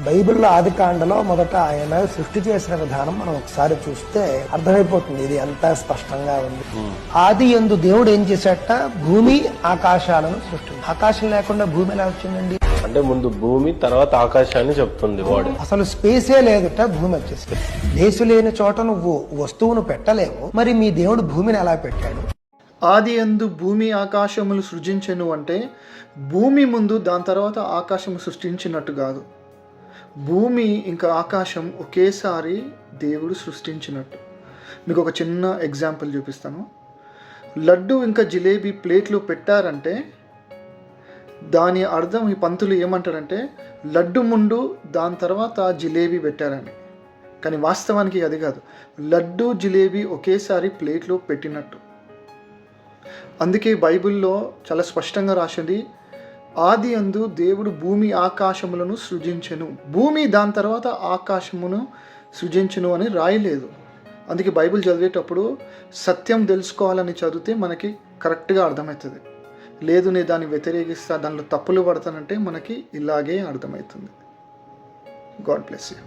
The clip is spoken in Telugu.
బైబిల్లో ఆదికాండలో మొదట ఆయన సృష్టి చేసిన విధానం మనం ఒకసారి చూస్తే అర్థమైపోతుంది. ఇది ఎంత స్పష్టంగా ఉంది. ఆది యందు దేవుడు ఏం చేశాట? భూమి ఆకాశాలను సృష్టించాడు. ఆకాశం లేకుండా భూమి ఎలా వచ్చిందండి? అంటే ముందు భూమి తర్వాత ఆకాశాన్ని చెప్తుంది వాడు. అసలు స్పేసే లేదుట, భూమి వచ్చేసి. దేశం లేని చోట నువ్వు వస్తువును పెట్టలేవు, మరి మీ దేవుడు భూమిని ఎలా పెట్టాడు? ఆది యందు భూమి ఆకాశములు సృజించెను అంటే భూమి ముందు దాని తర్వాత ఆకాశము సృష్టించినట్టు కాదు. భూమి ఇంకా ఆకాశం ఒకేసారి దేవుడు సృష్టించినట్టు. మీకు ఒక చిన్న ఎగ్జాంపుల్ చూపిస్తాను. లడ్డు ఇంకా జిలేబీ ప్లేట్లో పెట్టారంటే దాని అర్థం ఈ పంతులు ఏమంటాడంటే లడ్డు ముందు దాని తర్వాత జిలేబీ పెట్టారని. కానీ వాస్తవానికి అది కాదు. లడ్డు జిలేబీ ఒకేసారి ప్లేట్లో పెట్టినట్టు. అందుకే బైబిల్లో చాలా స్పష్టంగా రాసింది, ఆది యందు దేవుడు భూమి ఆకాశములను సృజించెను, భూమి దాని తర్వాత ఆకాశమును సృజించెను అని రాయలేదు. అందుకే బైబిల్ చదివేటప్పుడు సత్యం తెలుసుకోవాలని చదివితే మనకి కరెక్ట్గా అర్థమవుతుంది. లేదు నేను దాన్ని వ్యతిరేకిస్తా, దానిలో తప్పులు పడతానంటే మనకి ఇలాగే అర్థమవుతుంది. God bless you.